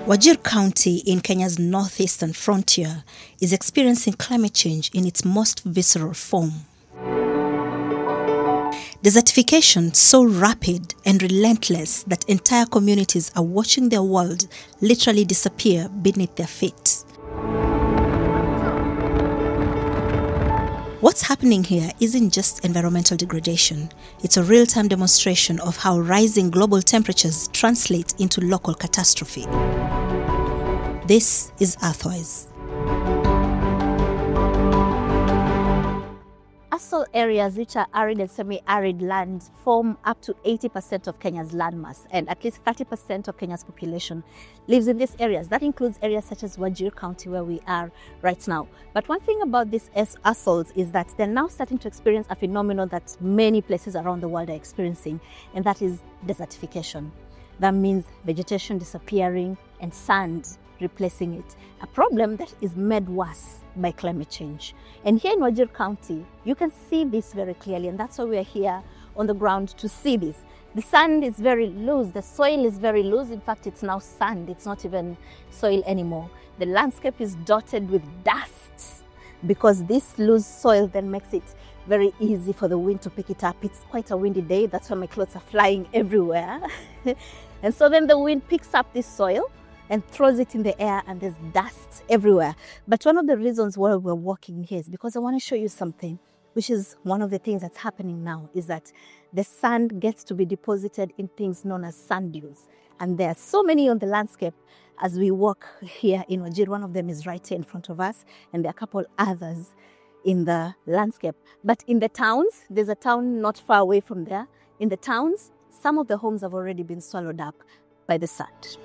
Wajir County in Kenya's northeastern frontier is experiencing climate change in its most visceral form. Desertification so rapid and relentless that entire communities are watching their world literally disappear beneath their feet. What's happening here isn't just environmental degradation, it's a real-time demonstration of how rising global temperatures translate into local catastrophe. This is Earthwise. Asal areas which are arid and semi-arid lands form up to 80% of Kenya's landmass, and at least 30% of Kenya's population lives in these areas. That includes areas such as Wajir County, where we are right now. But one thing about these asals is that they're now starting to experience a phenomenon that many places around the world are experiencing, and that is desertification. That means vegetation disappearing and sand replacing it, a problem that is made worse by climate change. And here in Wajir County, you can see this very clearly, and that's why we are here on the ground to see this. The sand is very loose, the soil is very loose. In fact, it's now sand, it's not even soil anymore. The landscape is dotted with dust because this loose soil then makes it very easy for the wind to pick it up. It's quite a windy day, that's why my clothes are flying everywhere. And so then the wind picks up this soil and throws it in the air, and there's dust everywhere. But one of the reasons why we're walking here is because I want to show you something, which is one of the things that's happening now, is that the sand gets to be deposited in things known as sand dunes. And there are so many on the landscape as we walk here in Wajir. One of them is right here in front of us, and there are a couple others in the landscape. But in the towns, there's a town not far away from there. In the towns, some of the homes have already been swallowed up by the sand.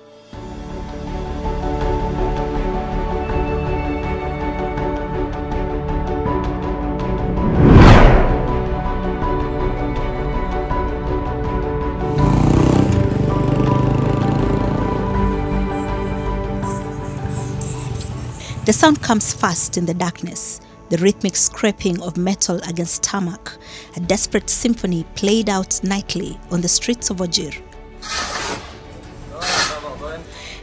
The sound comes fast in the darkness, the rhythmic scraping of metal against tarmac, a desperate symphony played out nightly on the streets of Wajir.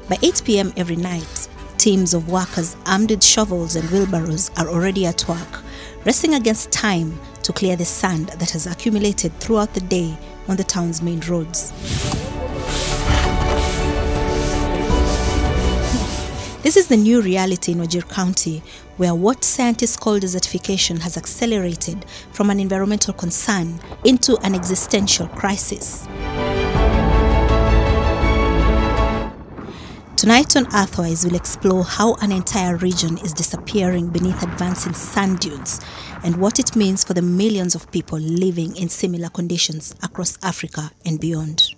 By 8 p.m. every night, teams of workers armed with shovels and wheelbarrows are already at work, racing against time to clear the sand that has accumulated throughout the day on the town's main roads. This is the new reality in Wajir County, where what scientists call desertification has accelerated from an environmental concern into an existential crisis. Tonight on Earthwise, we'll explore how an entire region is disappearing beneath advancing sand dunes and what it means for the millions of people living in similar conditions across Africa and beyond.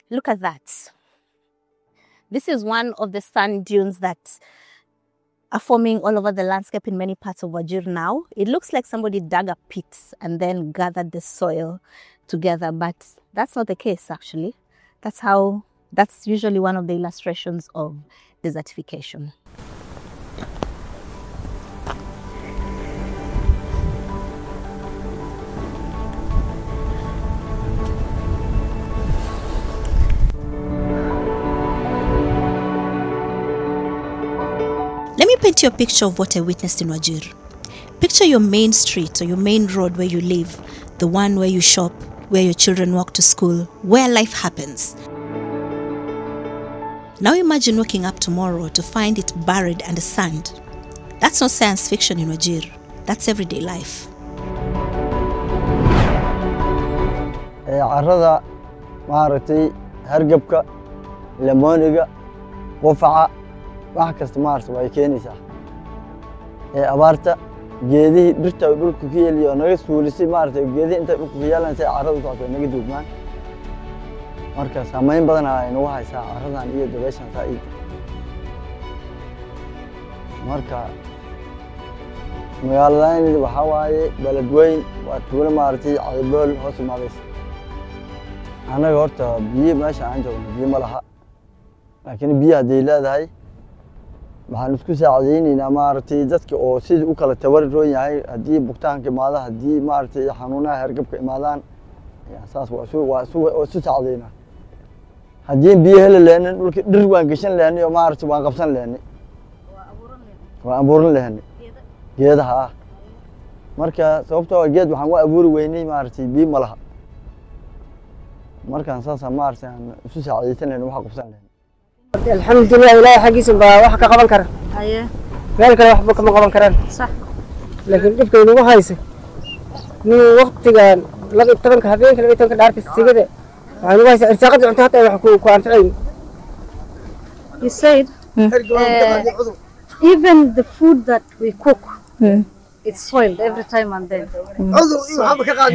Look at that. This is one of the sand dunes that are forming all over the landscape in many parts of Wajir now. It looks like somebody dug a pit and then gathered the soil together, but that's not the case actually. That's usually one of the illustrations of desertification. Let me paint you a picture of what I witnessed in Wajir. Picture your main street or your main road where you live, the one where you shop, where your children walk to school, where life happens. Now imagine waking up tomorrow to find it buried under sand. That's not science fiction in Wajir, that's everyday life. عرضة مارتي هرقبك لمونيقة قفعة wax kasta maarso way keenaysaa abaarta geedii dhirta dhulku ku yeeliyo naga suulisay maartay geedii inta dhulku ku yeelanay carradu soo naga duubmaan marka saameyn badan ay nagu haysaa carradan iyo dabeeshan faa'iido marka magaaladani waxa waaye balad weyn waa tuulo maartay caybool hoos u maadeys anaga horta biyo meesha aan joogno biyo ma laha laakiin biyo hadii leedahay waxaan isku saacideynaynaa maaragtay dadka oo sidii u kala tabaroon yahay haddii bugtaanka imaada haddii maaragtay xanuunaha hargabka imaadaan saas waa isu saacideynaa haddii biyo heli lahayn dhulka dhir waan gashan lahayn iyo maaragtay waan qabsan lahayn waa abuuran lahayn geedaha ah marka sababtoo ah geed waxaan u abuuri weynay maaragtay biyo ma laha markaan saasa maaragtay aan isu saacideysan lahayn waxa qabsan lahayn alxamdulilah ilaahay xaggiisa baa wax ka qaban kara meel kale waxba kama qaban karaan صح laakiin dhibka inagu haysa nin waqtigan 12 habeenka 12 dhaarta sigada waxaan ugu haysaa irsaaqada cunto hataa wax ku anfacayn. You said even the food that we cook it's soiled every time and then.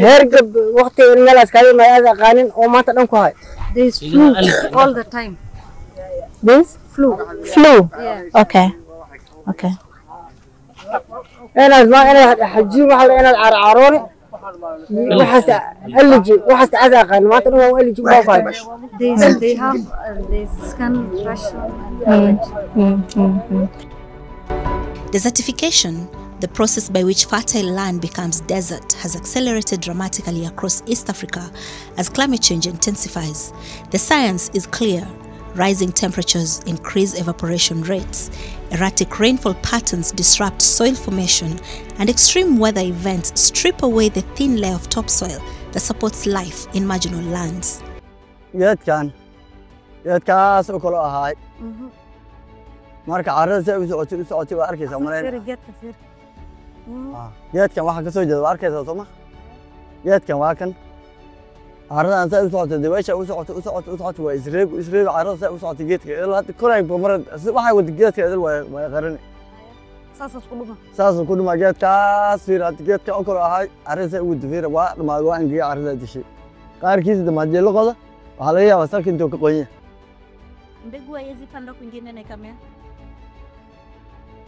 Hergab waqti meelaas kale ma aad aqaanin oo maanta dhan ku hay. There is flu all the time. This? Flu. Yeah. Okay. أنا حجيم وحلا أنا عاروني وحست ألجي وحست أذاقن ما تروح ألجي ما فاهم. They have this skin rash. Desertification, the process by which fertile land becomes desert, has accelerated dramatically across East Africa as climate change intensifies. The science is clear. Rising temperatures increase evaporation rates, erratic rainfall patterns disrupt soil formation, and extreme weather events strip away the thin layer of topsoil that supports life in marginal lands. geedkaas oo kale ahaay marka carrada say u socotay waa arkaysaa maleen geedkan waxa ka soo jeeda waa arkaysaa soo ma geedkan waa kan carradan say u socotay dabaysha u socotay waa isreeb carrada say u socotay geedka ilaa hadda koray marad waxay wada geedka idil waa qaran saas ku dhuma geedkaas fiiraad geedka oo kale ahaay carrada say ugu dafiira waa dhamaad waa ingiga carrada dishay qaarkiisa damaadee loqoda waxa laga yaabaa salka intuu ka qoyan Mbegu haiwezi panda kwingine na ikamea.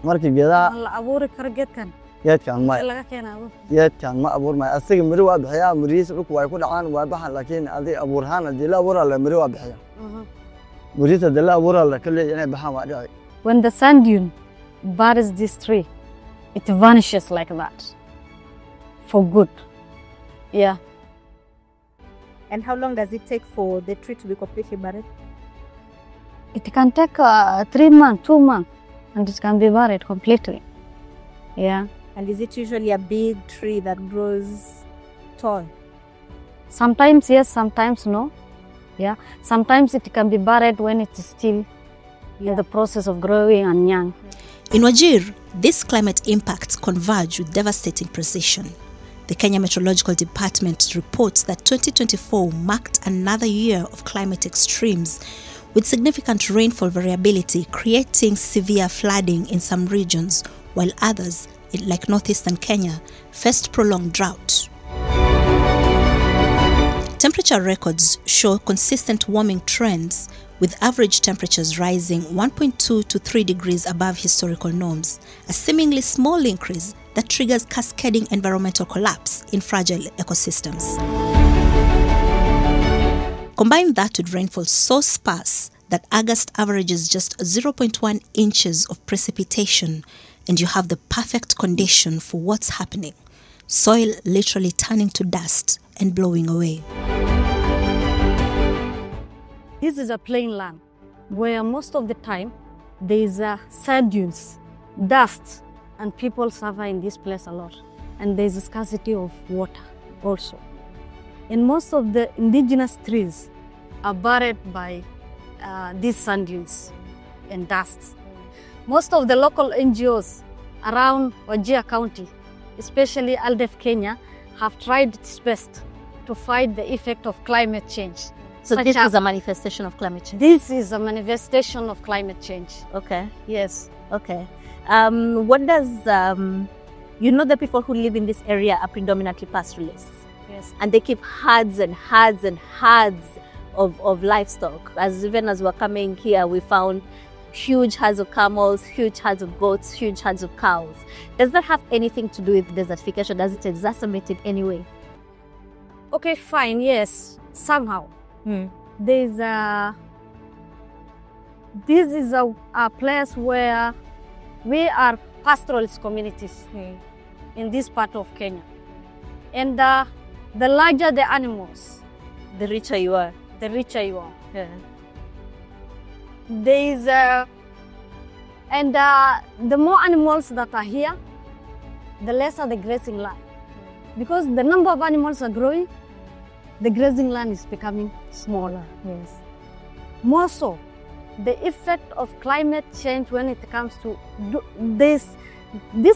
markii geedaha La abuuri karo geedkan. geedkan ma Laga keenaa. geedkan ma abuur ma asiga miri waa bixiyaa miriis dhulku way ku dhacaan waa baxan laakiin adii abuurhaan hadii la abuuraa la miri waa bixiyaa miriis hadii la abuuraa la kale inay baxaan waa dhici. When the sand dune buries this tree, it vanishes like that for good. Yeah. And how long does it take for the tree to be completely buried? It can take 3 months, 2 months, and it can be buried completely. Yeah. And is it usually a big tree that grows tall? Sometimes yes, sometimes no. Yeah. Sometimes it can be buried when it is still in the process of growing and young. In Wajir, these climate impacts converge with devastating precision. The Kenya Meteorological Department reports that 2024 marked another year of climate extremes, with significant rainfall variability creating severe flooding in some regions, while others, like northeastern Kenya, faced prolonged drought. Temperature records show consistent warming trends, with average temperatures rising 1.2 to 3 degrees above historical norms, a seemingly small increase that triggers cascading environmental collapse in fragile ecosystems. Combine that with rainfall so sparse that August averages just 0.1 inches of precipitation, and you have the perfect condition for what's happening. Soil literally turning to dust and blowing away. This is a plain land where most of the time there is sand dunes, dust, and people suffer in this place a lot. And there is a scarcity of water also. And most of the indigenous trees are buried by these sand dunes and dust. Most of the local NGOs around Wajir County, especially ALDEF Kenya, have tried its best to fight the effect of climate change. So this is a manifestation of climate change? This is a manifestation of climate change. Okay. Yes. Okay. What does, you know, the people who live in this area are predominantly pastoralists. Yes. And they keep herds and herds and herds of livestock. Even as we're coming here, we found huge herds of camels, huge herds of goats, huge herds of cows. Does that have anything to do with desertification? Does it exacerbate it anyway? Okay, fine, yes, somehow. This is a place where we are pastoralist communities in this part of Kenya. And the larger the animals, The richer you are. the richer you are. Yeah. There is the more animals that are here, the lesser the grazing land. Because the number of animals are growing, the grazing land is becoming smaller. Yes. More so, the effect of climate change when it comes to this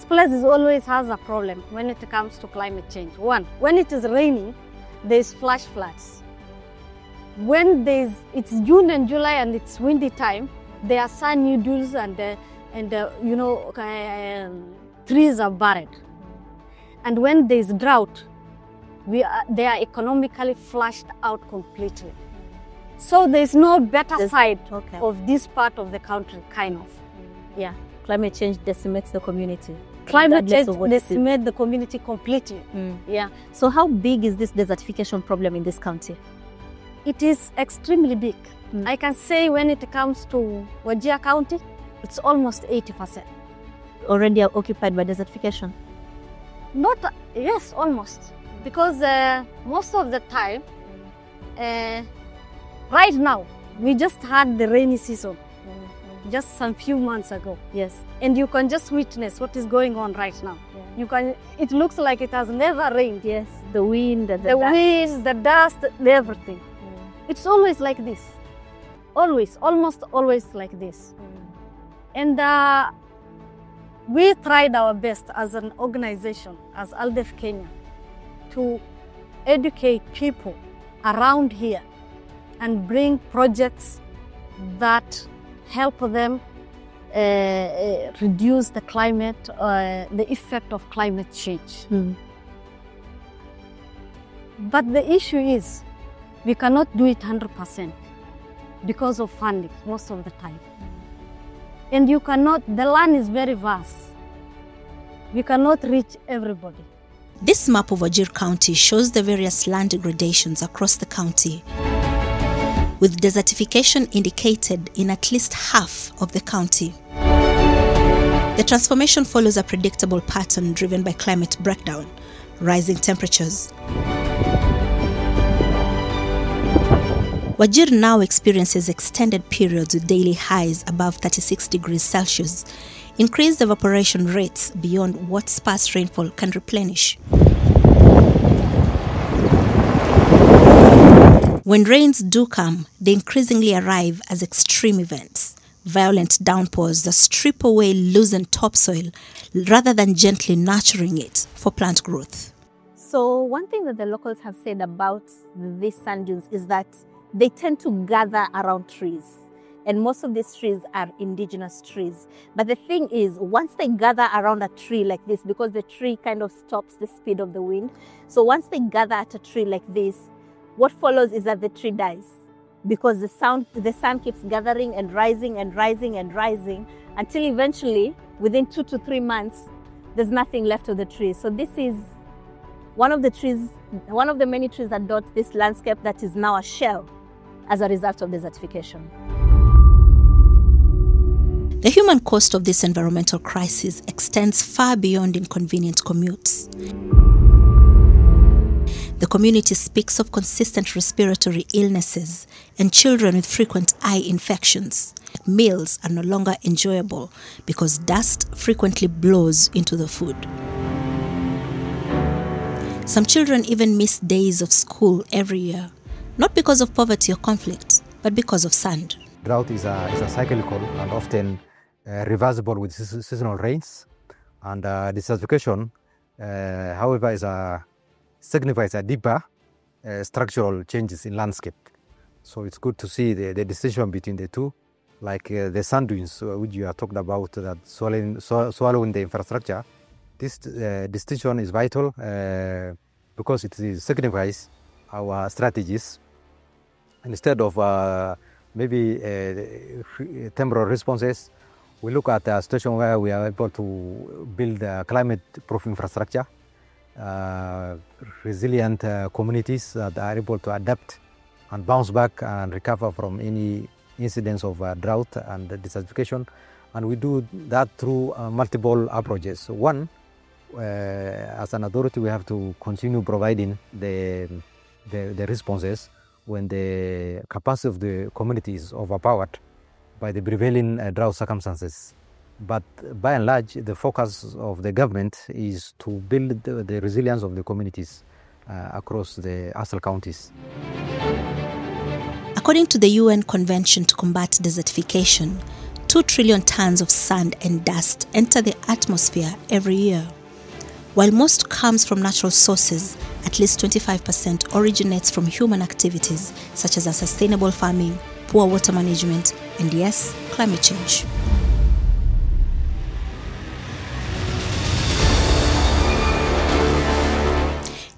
place is always has a problem when it comes to climate change. One, when it is raining, there's flash floods. When it's June and July and it's windy time, there are sunny dews and trees are buried. And when there's drought, they are economically flushed out completely. So there's no better side of this part of the country, kind of. Yeah. Climate change decimates the community. Climate change decimates the community completely. Yeah. So how big is this desertification problem in this county? It is extremely big. I can say when it comes to Wajir County, it's almost 80%. Already occupied by desertification? Yes, almost. Because most of the time, right now, we just had the rainy season, just some few months ago. Yes. And you can just witness what is going on right now. Yeah. It looks like it has never rained. Yes, the wind, the dust, everything. It's always like this. Always, almost always like this. And we tried our best as an organization, as ALDEF Kenya, to educate people around here and bring projects that help them reduce the climate, the effect of climate change. But the issue is, we cannot do it 100% because of funding most of the time. And the land is very vast. We cannot reach everybody. This map of Wajir County shows the various land gradations across the county, with desertification indicated in at least half of the county. The transformation follows a predictable pattern driven by climate breakdown, rising temperatures. Wajir now experiences extended periods with daily highs above 36 degrees Celsius, increased evaporation rates beyond what sparse rainfall can replenish. When rains do come, they increasingly arrive as extreme events, violent downpours that strip away loosened topsoil rather than gently nurturing it for plant growth. So one thing that the locals have said about these sand dunes is that they tend to gather around trees. And most of these trees are indigenous trees. But the thing is, once they gather around a tree like this, because the tree kind of stops the speed of the wind, so once they gather at a tree like this, what follows is that the tree dies. Because the sun keeps gathering and rising and rising and rising until eventually, within 2 to 3 months, there's nothing left of the tree. So this is one of the many trees that dot this landscape that is now a shell as a result of desertification. The human cost of this environmental crisis extends far beyond inconvenient commutes. The community speaks of consistent respiratory illnesses and children with frequent eye infections. Meals are no longer enjoyable because dust frequently blows into the food. Some children even miss days of school every year, not because of poverty or conflict, but because of sand. Drought is a cyclical and often reversible with seasonal rains. And desertification, however, signifies a deeper structural changes in landscape. So it's good to see the distinction between the two, like the sand dunes, which you are talking about, that swallowing the infrastructure. This distinction is vital because it signifies our strategies. Instead of maybe temporal responses, we look at a situation where we are able to build a climate-proof infrastructure, resilient communities that are able to adapt and bounce back and recover from any incidents of drought and desertification, And we do that through multiple approaches. One, as an authority, we have to continue providing the responses when the capacity of the community is overpowered by the prevailing drought circumstances. But by and large, the focus of the government is to build the resilience of the communities across the ASAL counties. According to the UN Convention to Combat Desertification, 2 trillion tons of sand and dust enter the atmosphere every year. While most comes from natural sources, at least 25% originates from human activities such as unsustainable farming, poor water management, and yes, climate change.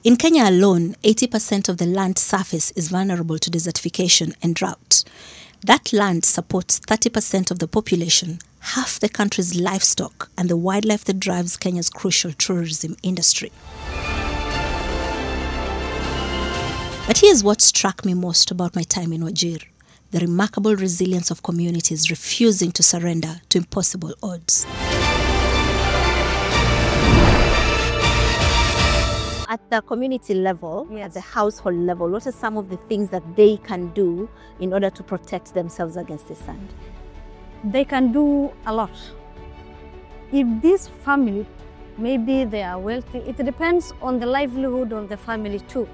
In Kenya alone, 80% of the land surface is vulnerable to desertification and drought. That land supports 30% of the population, half the country's livestock, and the wildlife that drives Kenya's crucial tourism industry. But here's what struck me most about my time in Wajir: the remarkable resilience of communities refusing to surrender to impossible odds. At the community level, at the household level, what are some of the things that they can do in order to protect themselves against the sand? They can do a lot. If this family, maybe they are wealthy, it depends on the livelihood of the family too.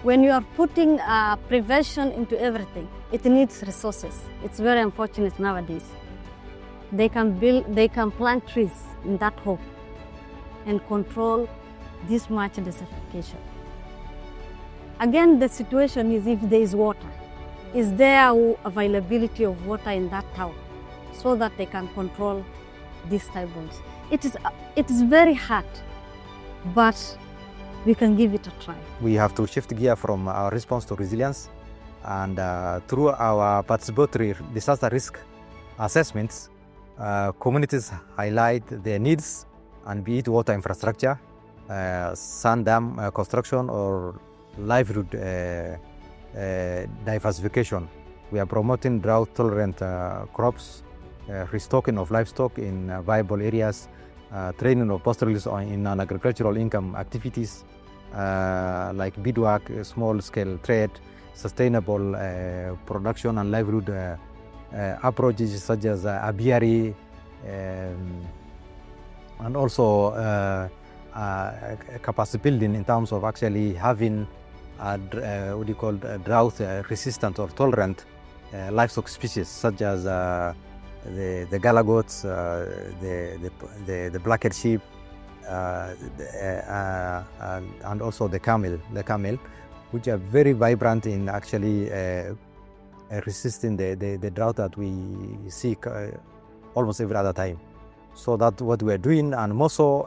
When you are putting prevention into everything, it needs resources. It's very unfortunate nowadays. They can plant trees in that home and control this much desertification. Again, the situation is if there is water. Is there availability of water in that town so that they can control these typhoons? It is very hard, but we can give it a try. We have to shift gear from our response to resilience, and through our participatory disaster risk assessments, communities highlight their needs, and be it water infrastructure, sand dam construction, or livelihood diversification. We are promoting drought-tolerant crops, restocking of livestock in viable areas, training of pastoralists in non-agricultural income activities like beadwork, small-scale trade, sustainable production and livelihood approaches such as apiary, and also capacity building in terms of actually having what do you call drought resistant or tolerant livestock species such as the gala goats, the black-haired sheep, and also the camel, which are very vibrant in actually resisting the drought that we see almost every other time. So that's what we are doing, and also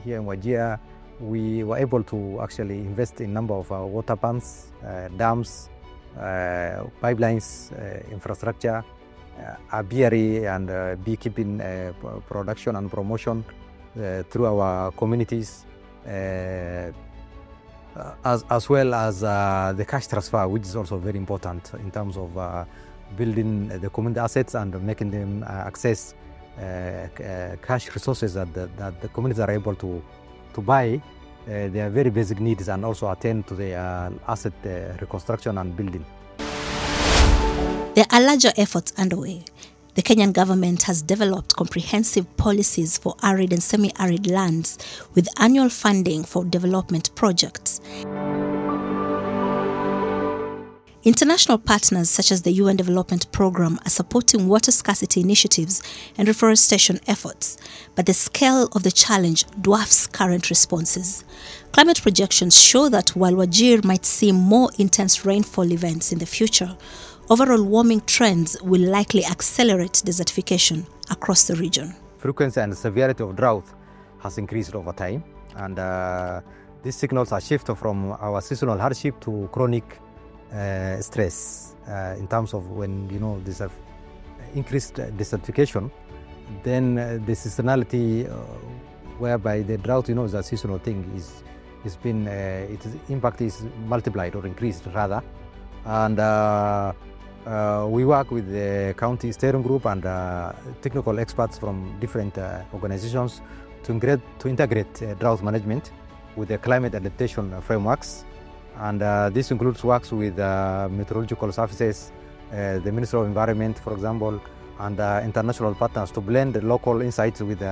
here in Wajir, we were able to actually invest in a number of water pumps, dams, pipelines, infrastructure, apiary and beekeeping production and promotion through our communities, as well as the cash transfer, which is also very important in terms of building the community assets and making them access cash resources that the communities are able to buy their very basic needs, and also attend to their asset reconstruction and building. There are larger efforts underway. The Kenyan government has developed comprehensive policies for arid and semi-arid lands with annual funding for development projects. International partners such as the UN Development Programme are supporting water scarcity initiatives and reforestation efforts, but the scale of the challenge dwarfs current responses. Climate projections show that while Wajir might see more intense rainfall events in the future, overall warming trends will likely accelerate desertification across the region. Frequency and severity of drought has increased over time, and these signals are shifted from our seasonal hardship to chronic stress in terms of when there's a increased desertification, then the seasonality whereby the drought is a seasonal thing its impact is multiplied or increased rather, and We work with the county steering group and technical experts from different organizations to integrate drought management with the climate adaptation frameworks. And this includes works with meteorological services, the Ministry of Environment, for example, and international partners to blend the local insights with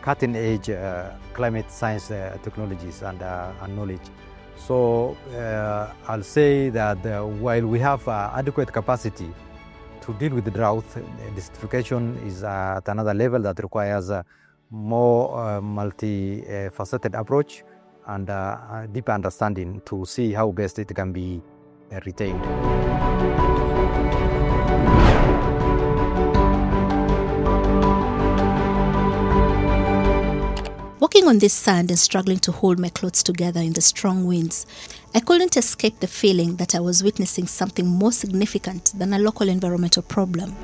cutting-edge climate science technologies and knowledge. So I'll say that while we have adequate capacity to deal with the drought, desertification is at another level that requires a more multi-faceted approach and a deeper understanding to see how best it can be retained. Walking on this sand and struggling to hold my clothes together in the strong winds, I couldn't escape the feeling that I was witnessing something more significant than a local environmental problem.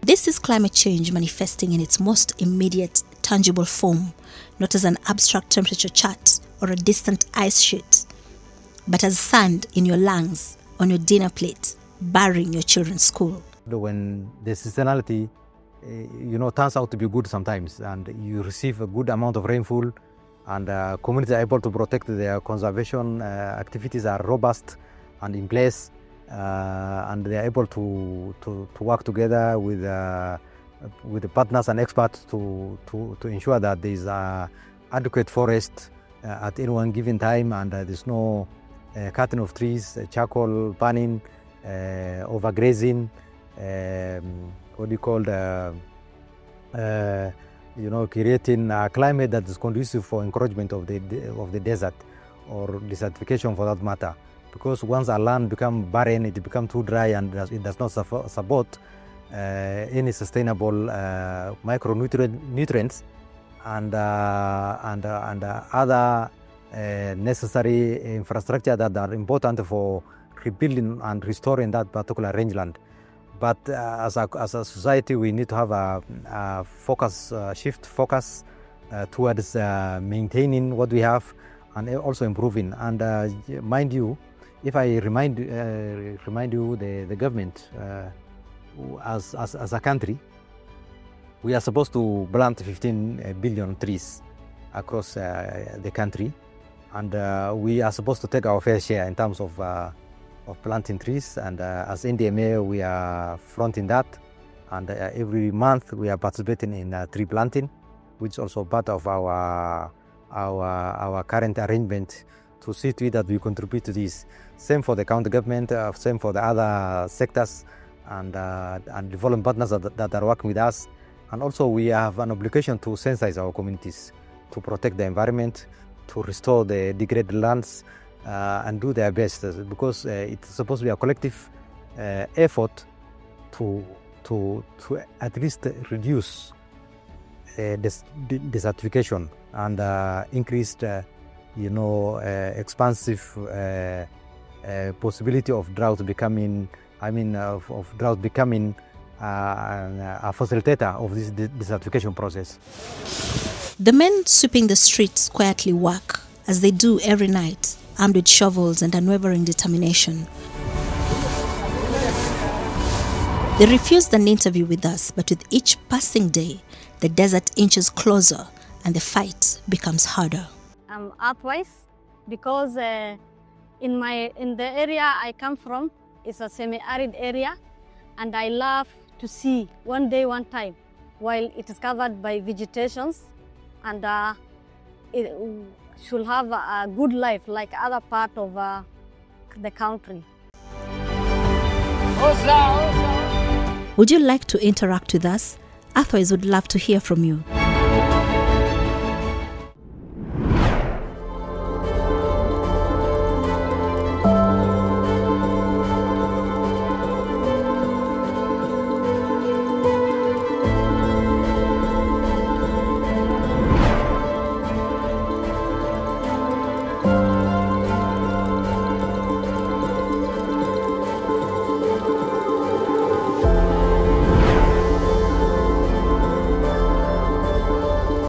This is climate change manifesting in its most immediate, tangible form, not as an abstract temperature chart or a distant ice sheet, but as sand in your lungs, on your dinner plate, barring your children's school. When the seasonality turns out to be good sometimes, and you receive a good amount of rainfall, and communities are able to protect their conservation activities are robust and in place, and they are able to work together with the partners and experts to ensure that there is adequate forest at any one given time, and there's no cutting of trees, charcoal burning, overgrazing. Creating a climate that is conducive for encouragement of the desert or desertification for that matter. Because once a land becomes barren, it becomes too dry and it does not support any sustainable micronutrients and other necessary infrastructure that are important for rebuilding and restoring that particular rangeland. But as a society, we need to have a shift focus towards maintaining what we have and also improving. And mind you, if I remind you, the government, as a country, we are supposed to plant 15 billion trees across the country, and we are supposed to take our fair share in terms of planting trees, and as NDMA we are fronting that, and every month we are participating in tree planting, which is also part of our current arrangement to see to it that we contribute to this. Same for the county government, same for the other sectors and development partners that are working with us. And also we have an obligation to sensitize our communities to protect the environment, to restore the degraded lands, and do their best, because it's supposed to be a collective effort to at least reduce desertification and increased, expansive possibility of drought becoming, a facilitator of this desertification process. The men sweeping the streets quietly work, as they do every night, armed with shovels and unwavering determination. They refused an interview with us, but with each passing day, the desert inches closer and the fight becomes harder. I'm Earthwise because in the area I come from, it's a semi-arid area, and I love to see one time, while it is covered by vegetations, and it should have a good life like other part of the country. Would you like to interact with us? Earthwise would love to hear from you.